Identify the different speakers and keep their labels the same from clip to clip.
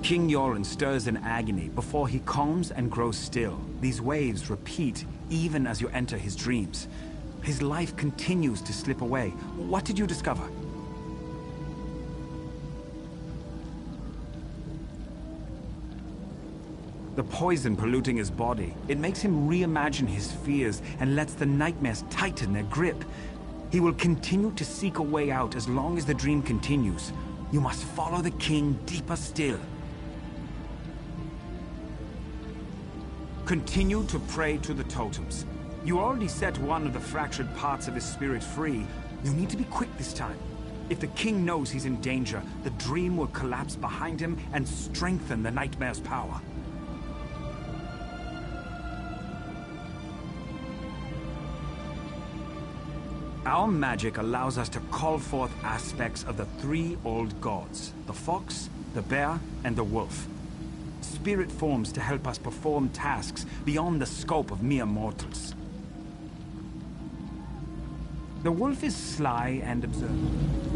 Speaker 1: King Yoren stirs in agony before he calms and grows still. These waves repeat even as you enter his dreams. His life continues to slip away. What did you discover? The poison polluting his body, it makes him reimagine his fears and lets the nightmares tighten their grip. He will continue to seek a way out as long as the dream continues. You must follow the king deeper still. Continue to pray to the totems. You already set one of the fractured parts of his spirit free. You need to be quick this time. If the king knows he's in danger, the dream will collapse behind him and strengthen the nightmare's power. Our magic allows us to call forth aspects of the three old gods, the fox, the bear, and the wolf. Spirit forms to help us perform tasks beyond the scope of mere mortals. The wolf is sly and observant.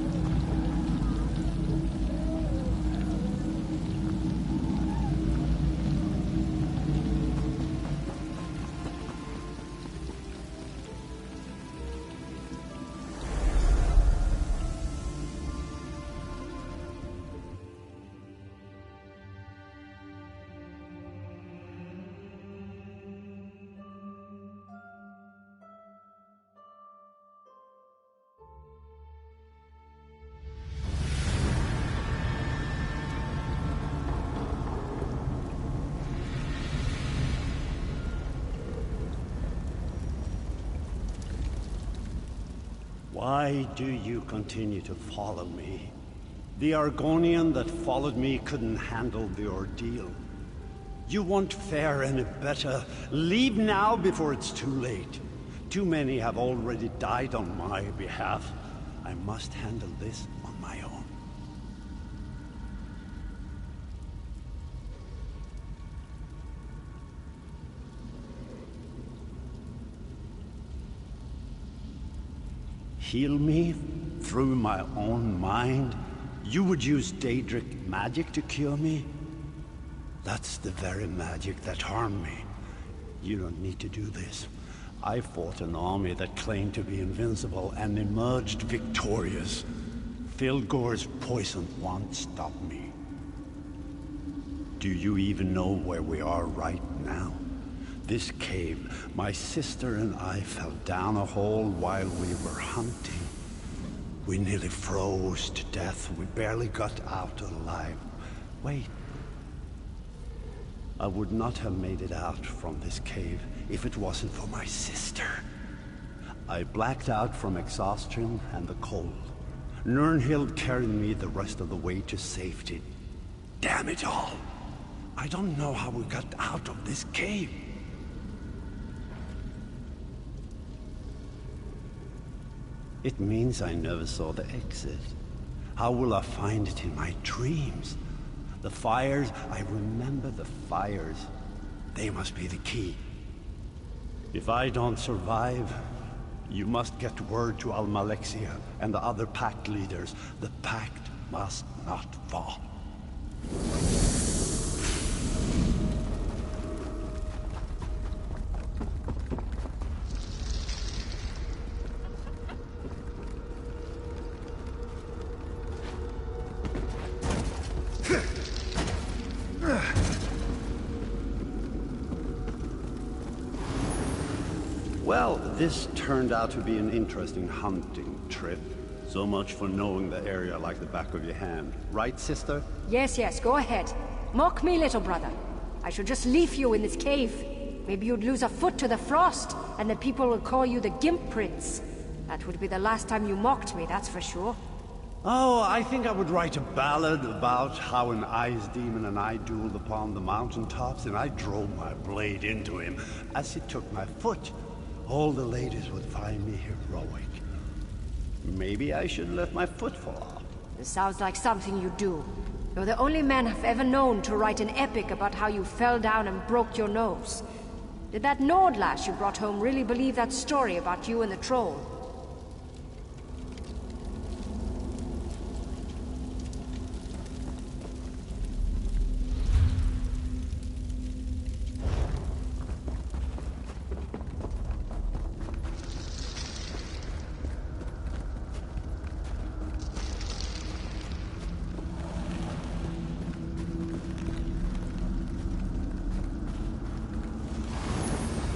Speaker 2: Why do you continue to follow me? The Argonian that followed me couldn't handle the ordeal. You won't fare any better. Leave now before it's too late. Too many have already died on my behalf. I must handle this on my own. Heal me through my own mind? You would use Daedric magic to cure me? That's the very magic that harmed me. You don't need to do this. I fought an army that claimed to be invincible and emerged victorious. Filgor's poison won't stop me. Do you even know where we are right now? This cave, my sister and I fell down a hole while we were hunting. We nearly froze to death. We barely got out alive. Wait. I would not have made it out from this cave if it wasn't for my sister. I blacked out from exhaustion and the cold. Nirnhild carried me the rest of the way to safety. Damn it all! I don't know how we got out of this cave. It means I never saw the exit. How will I find it in my dreams? The fires, I remember the fires. They must be the key. If I don't survive, you must get word to Almalexia and the other pact leaders. The pact must not fall. Well, this turned out to be an interesting hunting trip. So much for knowing the area like the back of your hand. Right, sister?
Speaker 3: Yes, yes, go ahead. Mock me, little brother. I should just leave you in this cave. Maybe you'd lose a foot to the frost, and the people would call you the Gimp Prince. That would be the last time you mocked me, that's for sure.
Speaker 2: Oh, I think I would write a ballad about how an ice demon and I dueled upon the mountaintops, and I drove my blade into him as he took my foot. All the ladies would find me heroic. Maybe I should let my foot fall off.
Speaker 3: This sounds like something you do. You're the only man I've ever known to write an epic about how you fell down and broke your nose. Did that Nord lass you brought home really believe that story about you and the troll?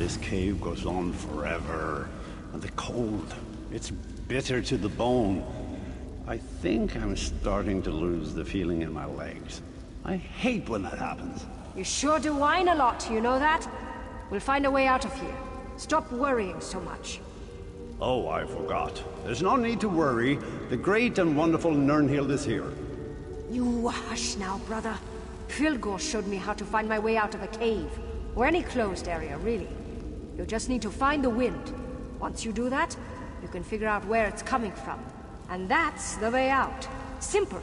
Speaker 2: This cave goes on forever. And the cold, it's bitter to the bone. I think I'm starting to lose the feeling in my legs. I hate when that happens.
Speaker 3: You sure do whine a lot, you know that? We'll find a way out of here. Stop worrying so much.
Speaker 2: Oh, I forgot. There's no need to worry. The great and wonderful Nirnhild is here.
Speaker 3: You hush now, brother. Filgor showed me how to find my way out of a cave. Or any closed area, really. You just need to find the wind. Once you do that, you can figure out where it's coming from. And that's the way out. Simple.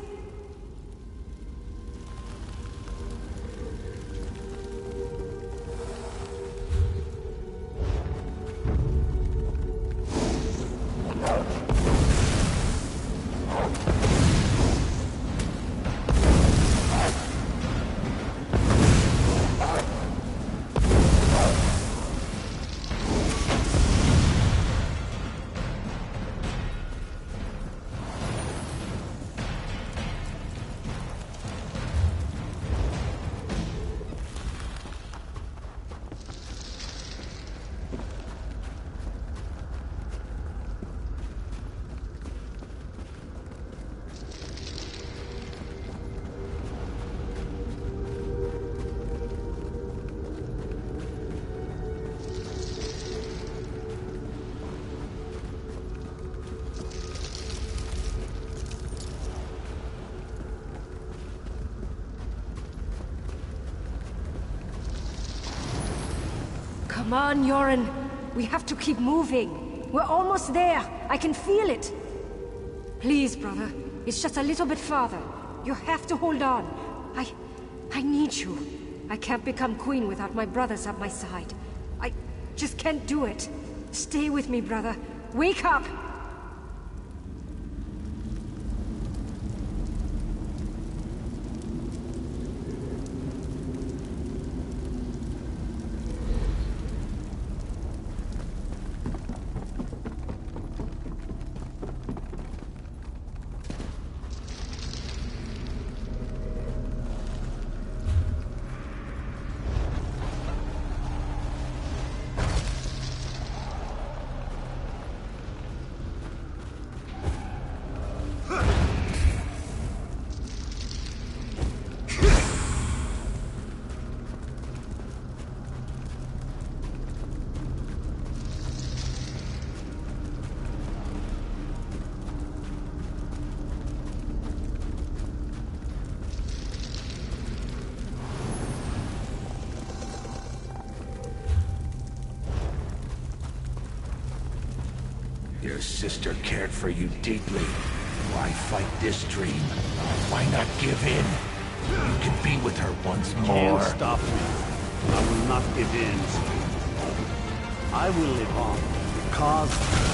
Speaker 3: Come on, Yoren. We have to keep moving. We're almost there. I can feel it. Please, brother. It's just a little bit farther. You have to hold on. I need you. I can't become queen without my brothers at my side. I just can't do it. Stay with me, brother. Wake up!
Speaker 4: Your sister cared for you deeply. Why fight this dream? Why not give in? You can be with her once more.
Speaker 2: Can't stop me. I will not give in. I will live on because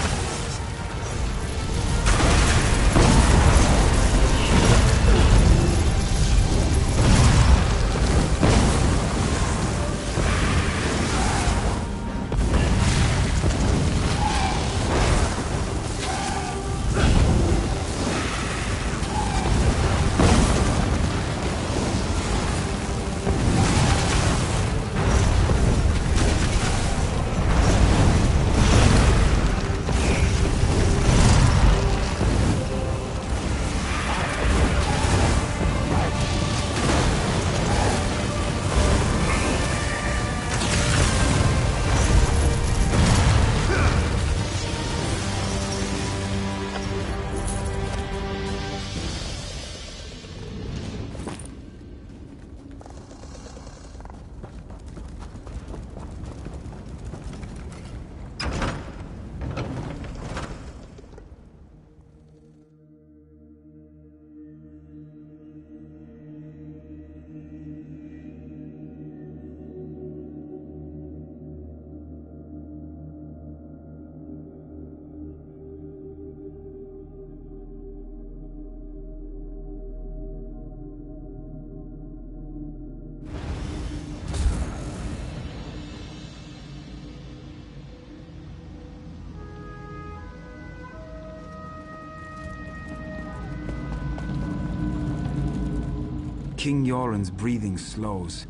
Speaker 1: King Yoren's breathing slows.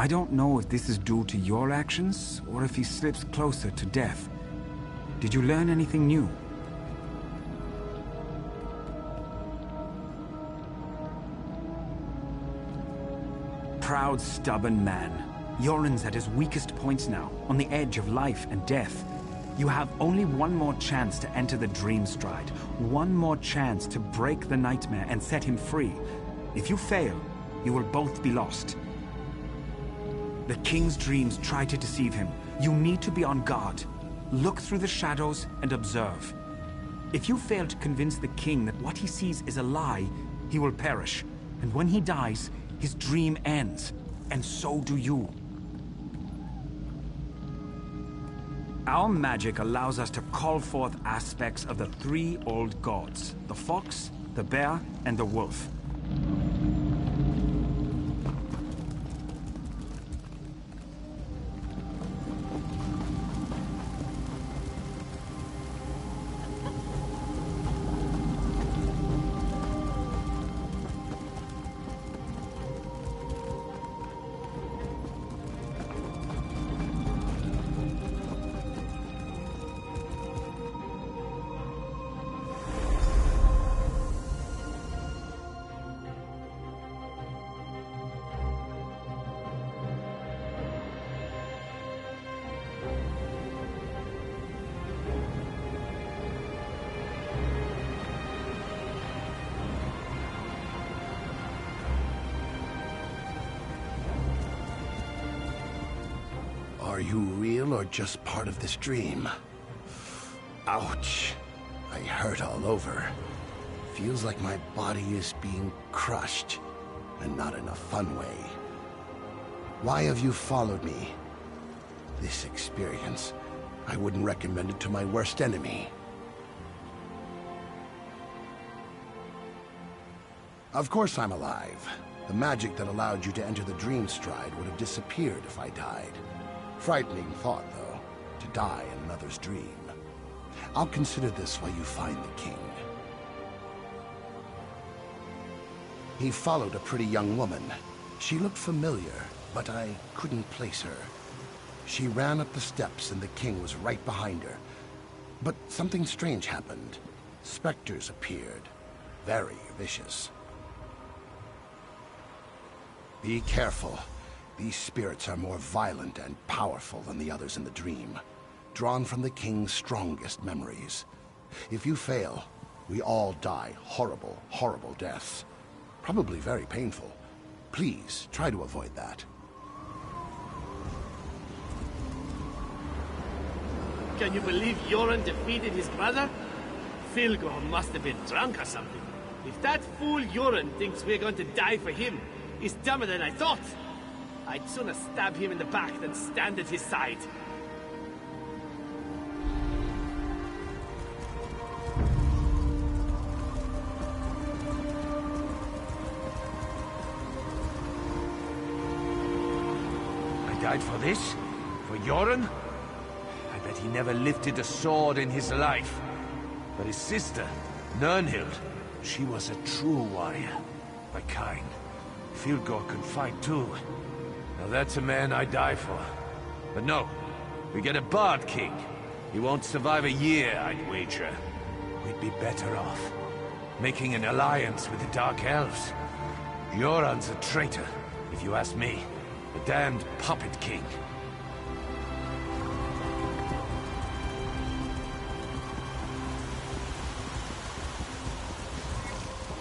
Speaker 1: I don't know if this is due to your actions, or if he slips closer to death. Did you learn anything new? Proud, stubborn man. Yoren's at his weakest points now, on the edge of life and death. You have only one more chance to enter the Dreamstride. One more chance to break the nightmare and set him free. If you fail, you will both be lost. The King's dreams try to deceive him. You need to be on guard. Look through the shadows and observe. If you fail to convince the King that what he sees is a lie, he will perish. And when he dies, his dream ends. And so do you. Our magic allows us to call forth aspects of the three old gods: the fox, the bear, and the wolf.
Speaker 5: Are you real or just part of this dream? Ouch. I hurt all over. Feels like my body is being crushed, and not in a fun way. Why have you followed me? This experience, I wouldn't recommend it to my worst enemy. Of course I'm alive. The magic that allowed you to enter the Dreamstride would have disappeared if I died. Frightening thought, though, to die in another's dream. I'll consider this while you find the King. He followed a pretty young woman. She looked familiar, but I couldn't place her. She ran up the steps and the King was right behind her. But something strange happened. Specters appeared. Very vicious. Be careful. These spirits are more violent and powerful than the others in the dream, drawn from the King's strongest memories. If you fail, we all die horrible, horrible deaths. Probably very painful. Please, try to avoid that.
Speaker 6: Can you believe Yoren defeated his brother? Filgor must have been drunk or something. If that fool Yoren thinks we're going to die for him, he's dumber than I thought. I'd sooner stab him in the back than stand at his side.
Speaker 4: I died for this? For Yoren? I bet he never lifted a sword in his life. But his sister, Nirnhild, she was a true warrior. My kind. Filgor could fight too. Now that's a man I die for. But no, we get a Bard King. He won't survive a year, I'd wager. We'd be better off making an alliance with the Dark Elves. Yoren's a traitor, if you ask me. A damned puppet king.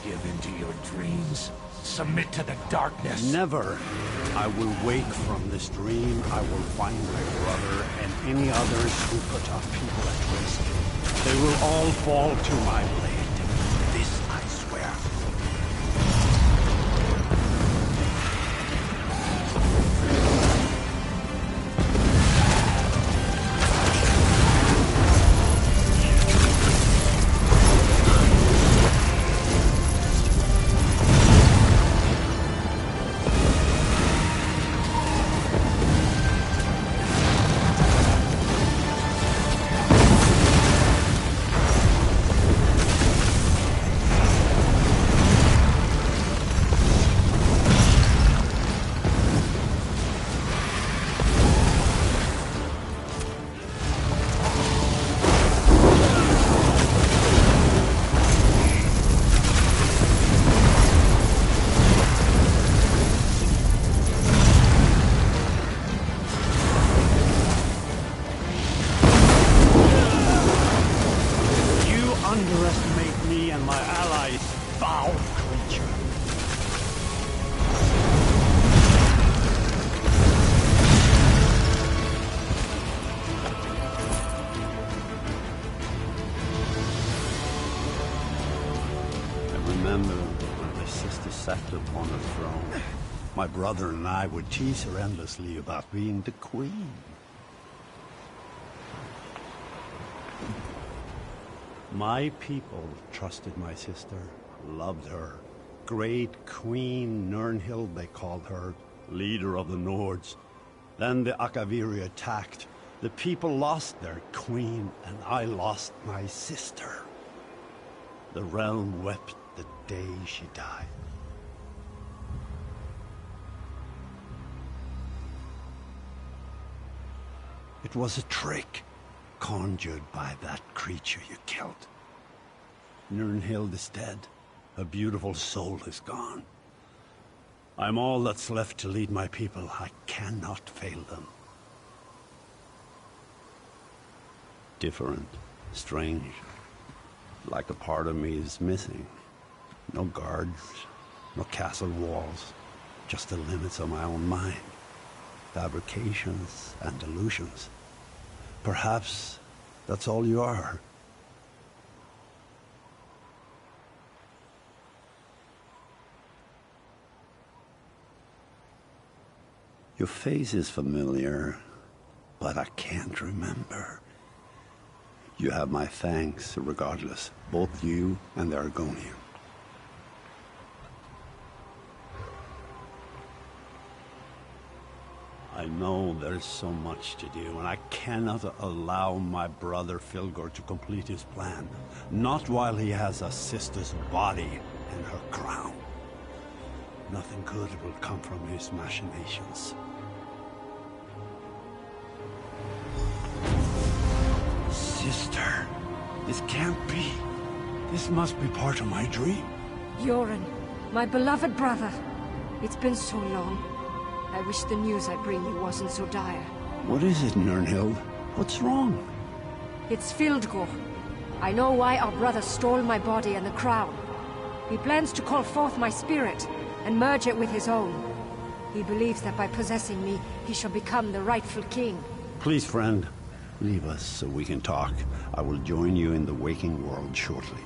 Speaker 4: Give in to your dreams. Submit to the darkness.
Speaker 2: Never. I will wake from this dream. I will find my brother and any others who put our people at risk. They will all fall to my blade. This I swear. set upon a throne, my brother and I would tease her endlessly about being the queen. My people trusted my sister, loved her. Great Queen Nirnhild, they called her, leader of the Nords. Then the Akaviri attacked. The people lost their queen, and I lost my sister. The realm wept the day she died. It was a trick, conjured by that creature you killed. Nirnhild is dead. Her beautiful soul is gone. I'm all that's left to lead my people. I cannot fail them. Different, strange. Like a part of me is missing. No guards, no castle walls. Just the limits of my own mind. Fabrications and delusions. Perhaps that's all you are. Your face is familiar, but I can't remember. You have my thanks regardless, both you and the Argonian. I know there's so much to do, and I cannot allow my brother Filgor to complete his plan. Not while he has a sister's body and her crown. Nothing good will come from his machinations. Sister, this can't be. This must be part of my dream.
Speaker 3: Yoren, my beloved brother. It's been so long. I wish the news I bring you wasn't so dire.
Speaker 2: What is it, Nirnhild? What's wrong?
Speaker 3: It's Fildgor. I know why our brother stole my body and the crown. He plans to call forth my spirit and merge it with his own. He believes that by possessing me, he shall become the rightful king.
Speaker 2: Please, friend, leave us so we can talk. I will join you in the waking world shortly.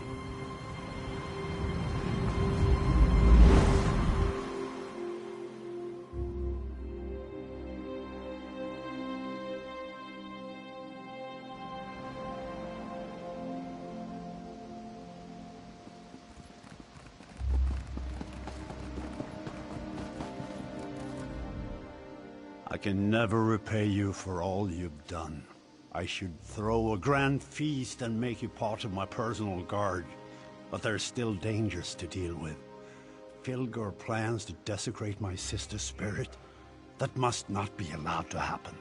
Speaker 2: I can never repay you for all you've done. I should throw a grand feast and make you part of my personal guard. But there's still dangers to deal with. Filgor plans to desecrate my sister's spirit. That must not be allowed to happen.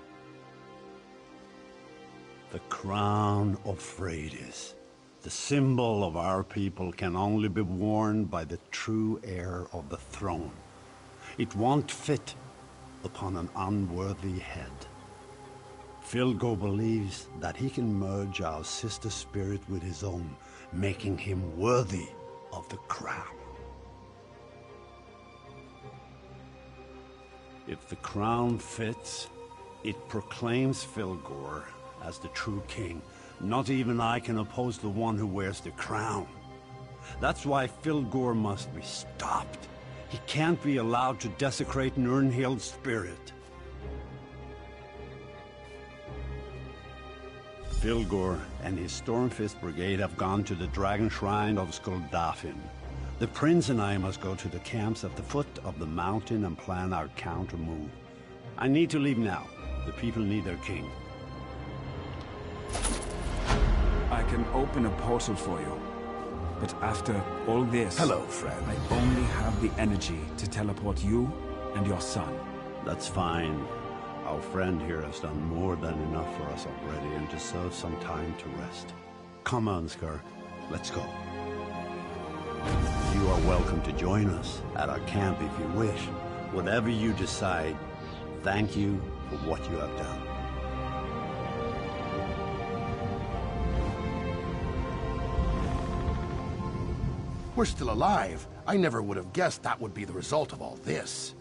Speaker 2: The crown of Freydis, the symbol of our people, can only be worn by the true heir of the throne. It won't fit upon an unworthy head. Filgor believes that he can merge our sister's spirit with his own, making him worthy of the crown. If the crown fits, it proclaims Filgor as the true king. Not even I can oppose the one who wears the crown. That's why Filgor must be stopped. He can't be allowed to desecrate Nirnhild's spirit. Filgor and his Stormfist Brigade have gone to the Dragon Shrine of Skuldafn. The Prince and I must go to the camps at the foot of the mountain and plan our counter move. I need to leave now. The people need their king.
Speaker 1: I can open a portal for you. But after all this...
Speaker 5: Hello, friend.
Speaker 1: I only have the energy to teleport you and your son.
Speaker 2: That's fine. Our friend here has done more than enough for us already and deserves some time to rest. Come on, Skir. Let's go. You are welcome to join us at our camp if you wish. Whatever you decide, thank you for what you have done.
Speaker 5: We're still alive. I never would have guessed that would be the result of all this.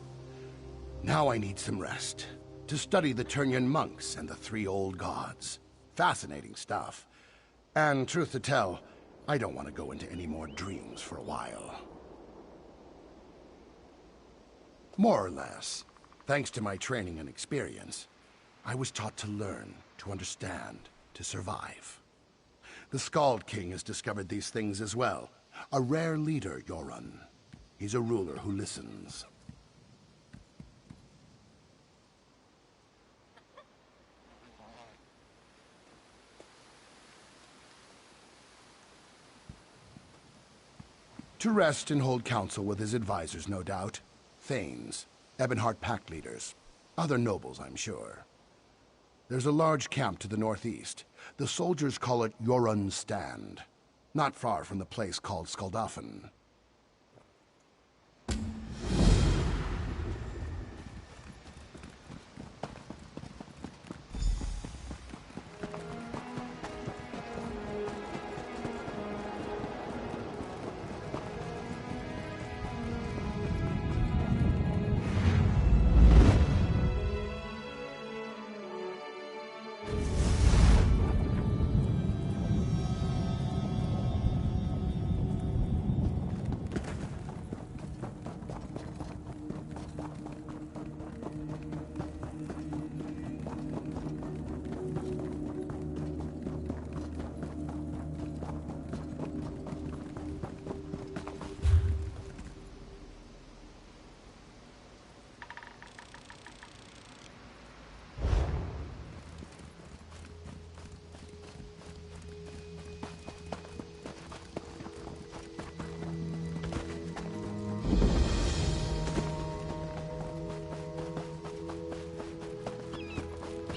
Speaker 5: Now I need some rest. To study the Turian monks and the three old gods. Fascinating stuff. And truth to tell, I don't want to go into any more dreams for a while. More or less. Thanks to my training and experience, I was taught to learn, to understand, to survive. The Skald King has discovered these things as well. A rare leader, Yoran. He's a ruler who listens. To rest and hold council with his advisors, no doubt. Thanes, Ebonheart pack leaders, other nobles, I'm sure. There's a large camp to the northeast. The soldiers call it Yoran's Stand, not far from the place called Skaldafen.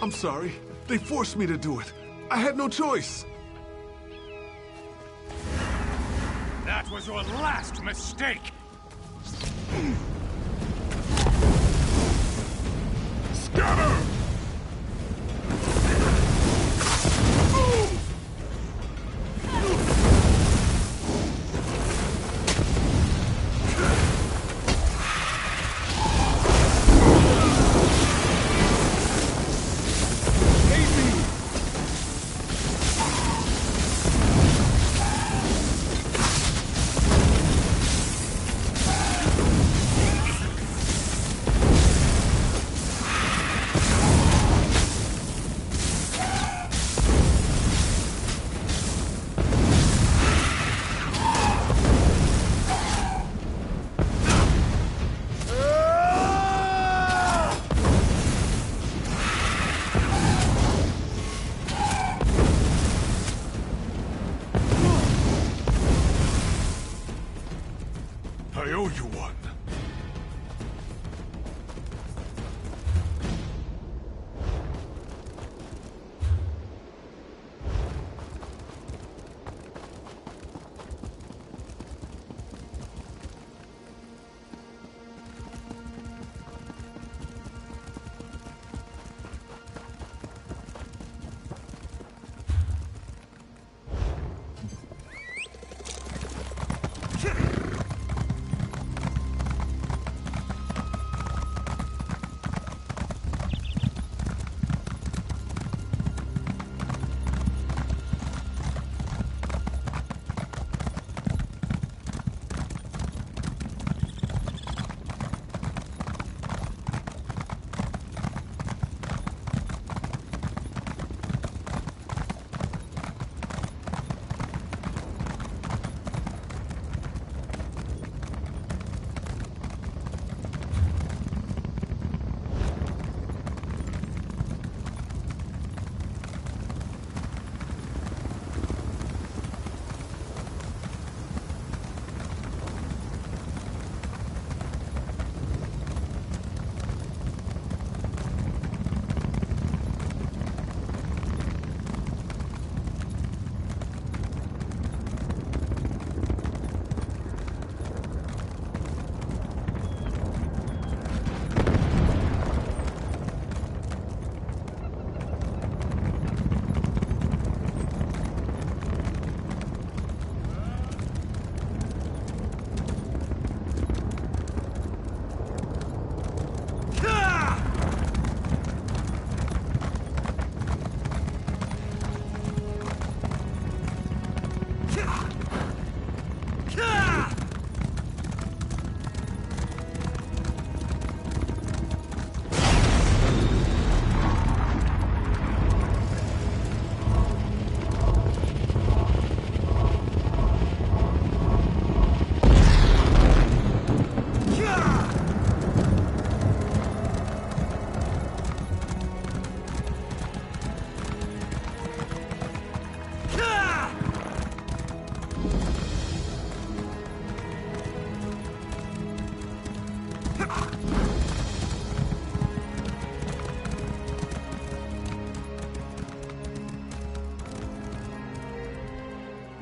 Speaker 7: I'm sorry. They forced me to do it. I had no choice.
Speaker 4: That was your last mistake!
Speaker 7: Scatter!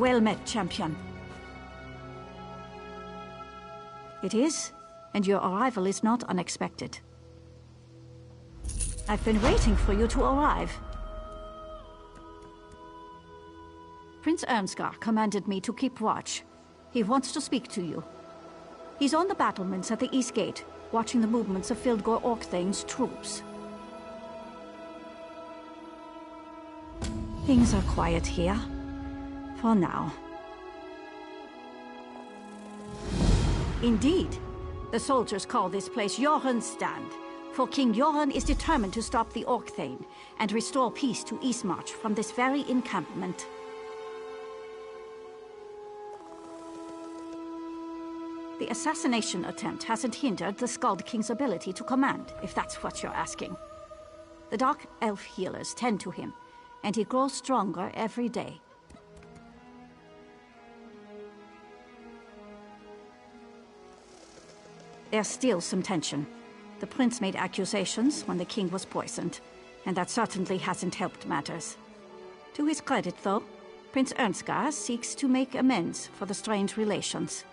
Speaker 8: Well met, champion. It is, and your arrival is not unexpected. I've been waiting for you to arrive. Prince Ernskar commanded me to keep watch. He wants to speak to you. He's on the battlements at the East Gate, watching the movements of Fildgor Orkthane's troops. Things are quiet here. For now. Indeed. The soldiers call this place Joran's Stand, for King Joran is determined to stop the Orkthane and restore peace to Eastmarch from this very encampment. The assassination attempt hasn't hindered the Skald King's ability to command, if that's what you're asking. The Dark Elf healers tend to him, and he grows stronger every day. There's still some tension. The prince made accusations when the king was poisoned, and that certainly hasn't helped matters. To his credit, though, Prince Ernskar seeks to make amends for the strained relations.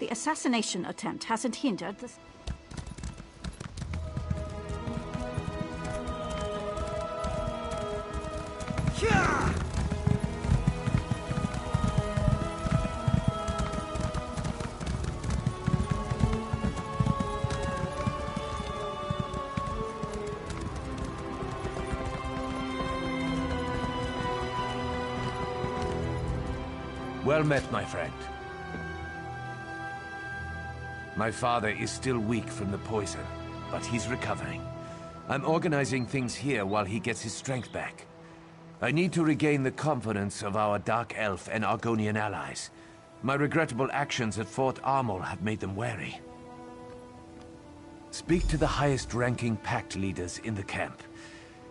Speaker 8: The assassination attempt hasn't hindered the...
Speaker 4: Well met, my friend. My father is still weak from the poison, but he's recovering. I'm organizing things here while he gets his strength back. I need to regain the confidence of our Dark Elf and Argonian allies. My regrettable actions at Fort Armor have made them wary. Speak to the highest-ranking pact leaders in the camp.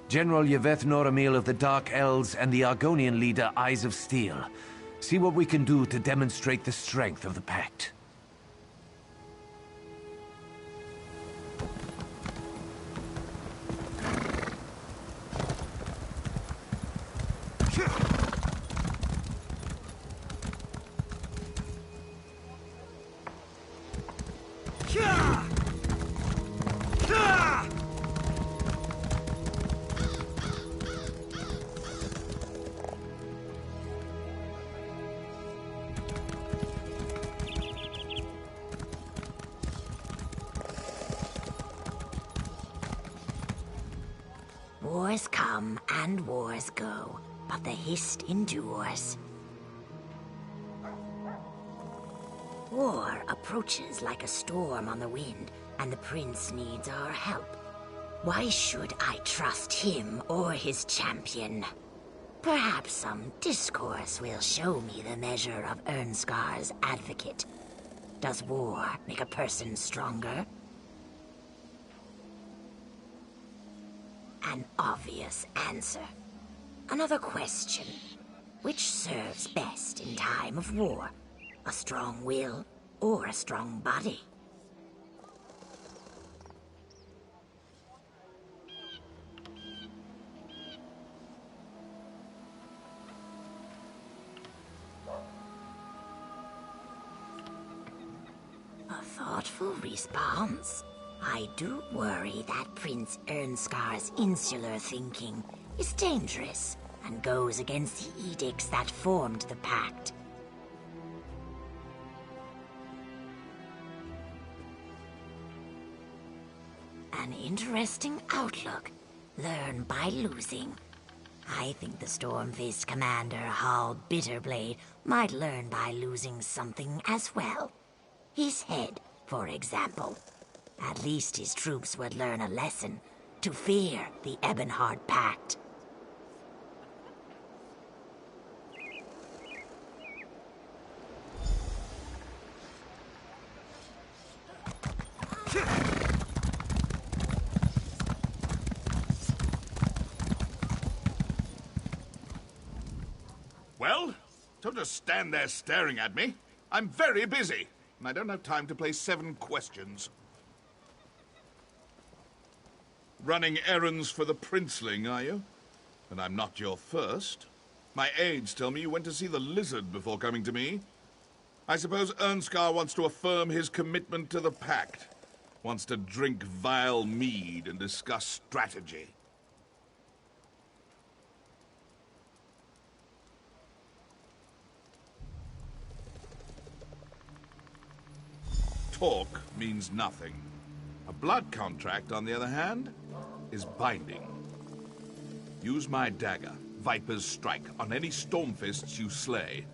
Speaker 4: General Yveth Noramil of the Dark Elves and the Argonian leader Eyes of Steel. See what we can do to demonstrate the strength of the pact.
Speaker 9: Wars come and wars go, but the Hist endures. War approaches like a storm on the wind, and the prince needs our help. Why should I trust him or his champion? Perhaps some discourse will show me the measure of Ernskar's advocate. Does war make a person stronger? An obvious answer. Another question. Which serves best in time of war? A strong will or a strong body? A thoughtful response. I do worry that Prince Ernskar's insular thinking is dangerous and goes against the edicts that formed the pact. An interesting outlook. Learn by losing. I think the Storm-faced commander, Hall Bitterblade, might learn by losing something as well. His head, for example. At least his troops would learn a lesson, to fear the Ebonheart Pact.
Speaker 7: Well, don't just stand there staring at me. I'm very busy, and I don't have time to play 7 questions. Running errands for the princeling, are you? And I'm not your first. My aides tell me you went to see the lizard before coming to me. I suppose Ernskar wants to affirm his commitment to the Pact. Wants to drink vile mead and discuss strategy. Talk means nothing. A blood contract, on the other hand, is binding. Use my dagger, Viper's Strike, on any Stormfists you slay.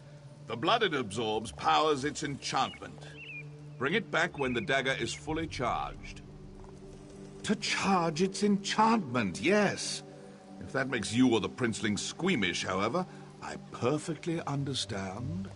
Speaker 7: The blood it absorbs powers its enchantment. Bring it back when the dagger is fully charged. To charge its enchantment, yes. If that makes you or the princeling squeamish, however, I perfectly understand.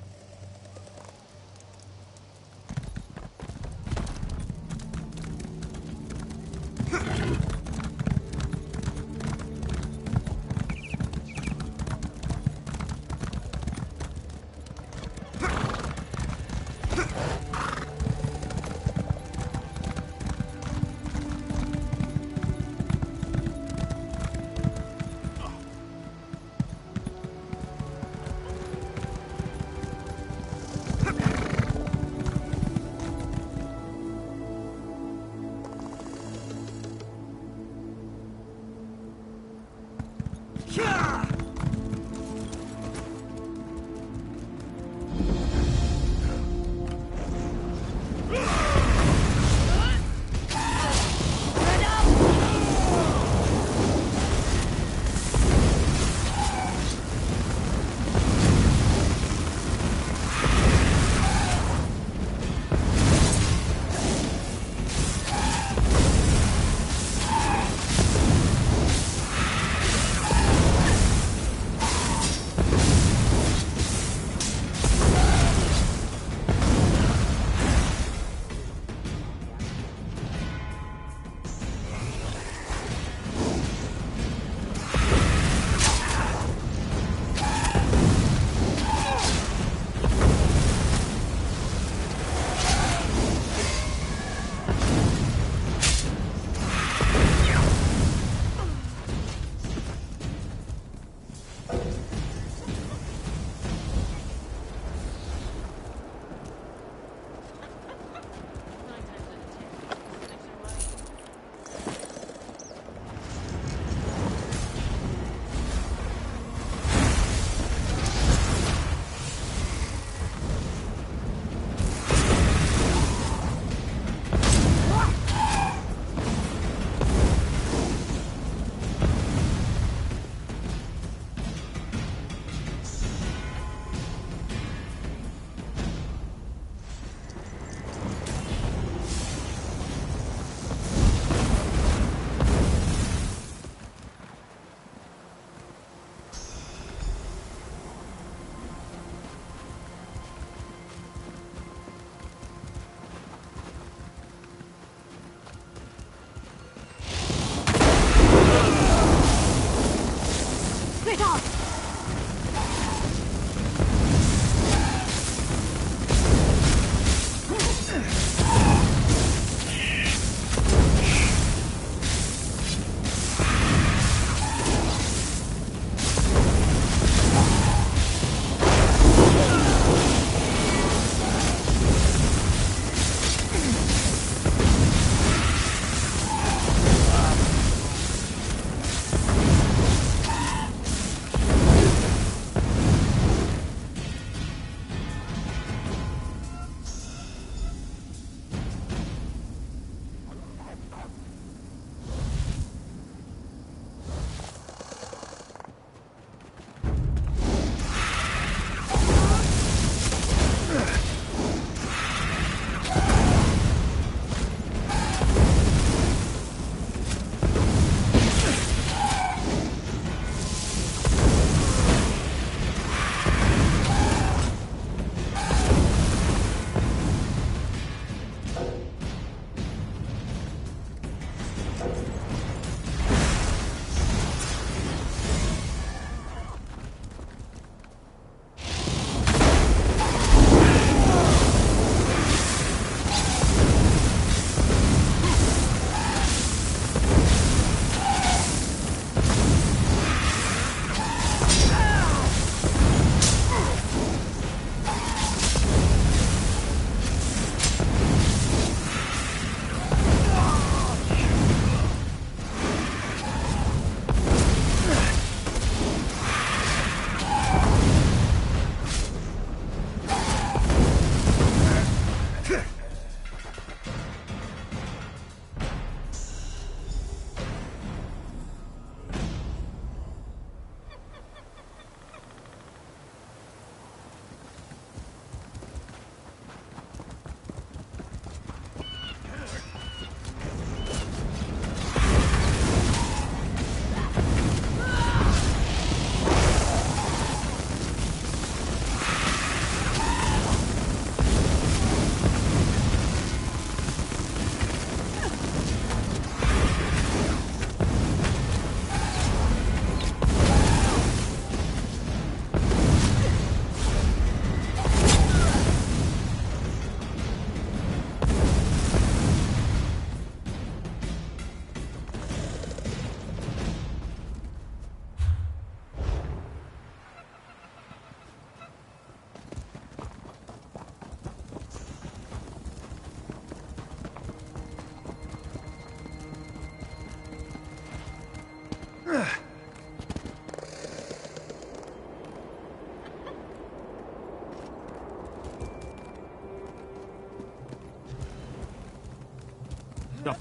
Speaker 1: The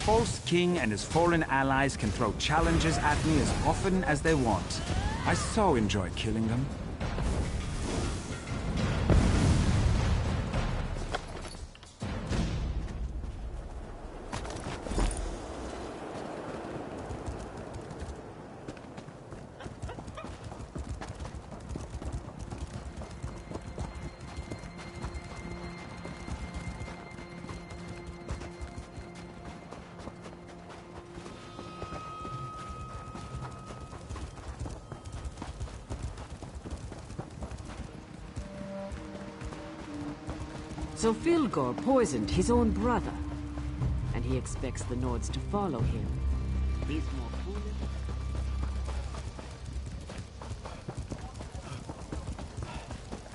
Speaker 1: false king and his fallen allies can throw challenges at me as often as they want. I so enjoy killing them.
Speaker 10: So Filgor poisoned his own brother, and he expects the Nords to follow him. He's more foolish.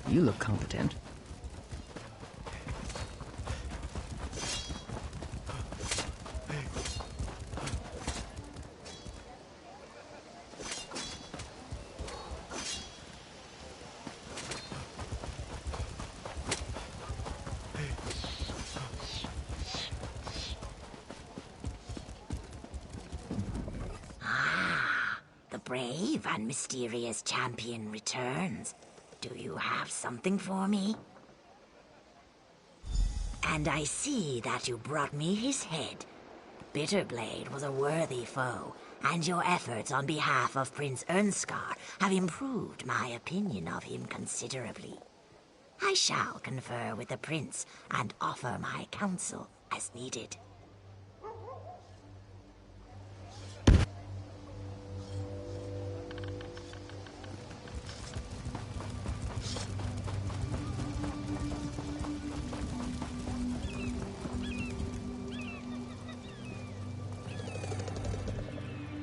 Speaker 10: You look competent.
Speaker 9: Brave and mysterious champion returns. Do you have something for me? And I see that you brought me his head. Bitterblade was a worthy foe, and your efforts on behalf of Prince Ernskar have improved my opinion of him considerably. I shall confer with the prince and offer my counsel as needed.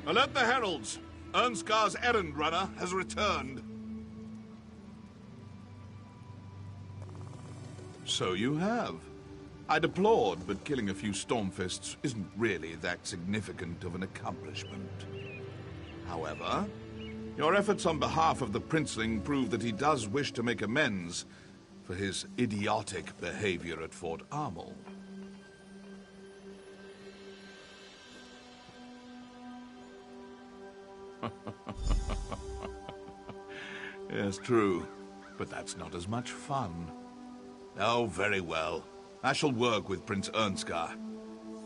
Speaker 7: Alert the heralds! Ernskar's errand runner has returned. So you have. I deplored, but killing a few Stormfists isn't really that significant of an accomplishment. However, your efforts on behalf of the Princeling prove that he does wish to make amends for his idiotic behavior at Fort Armel. Yes, true. But that's not as much fun. Oh, very well. I shall work with Prince Ernskar.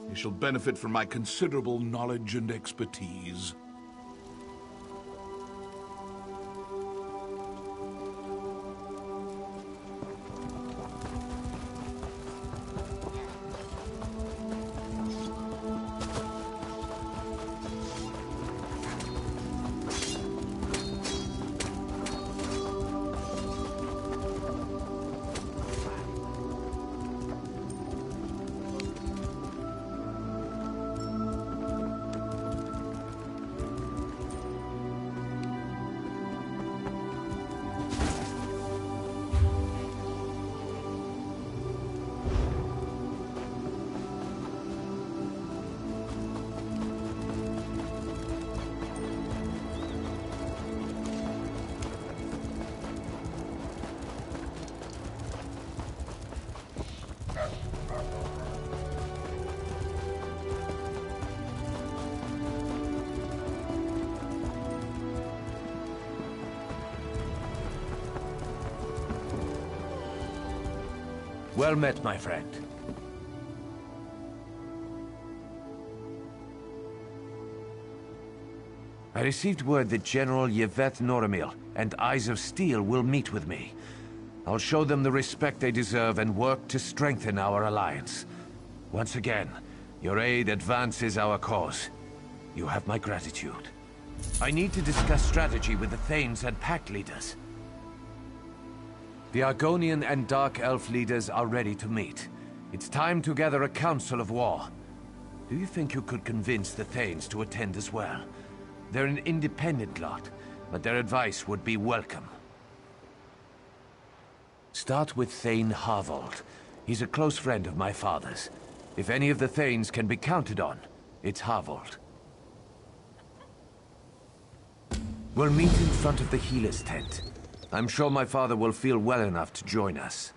Speaker 7: He shall benefit from my considerable knowledge and expertise.
Speaker 4: Well met, my friend. I received word that General Yeveth Noramil and Eyes of Steel will meet with me. I'll show them the respect they deserve and work to strengthen our alliance. Once again, your aid advances our cause. You have my gratitude. I need to discuss strategy with the Thanes and Pact leaders. The Argonian and Dark Elf leaders are ready to meet. It's time to gather a council of war. Do you think you could convince the Thanes to attend as well? They're an independent lot, but their advice would be welcome. Start with Thane Harvold. He's a close friend of my father's. If any of the Thanes can be counted on, it's Harvold. We'll meet in front of the healer's tent. I'm sure my father will feel well enough to join us.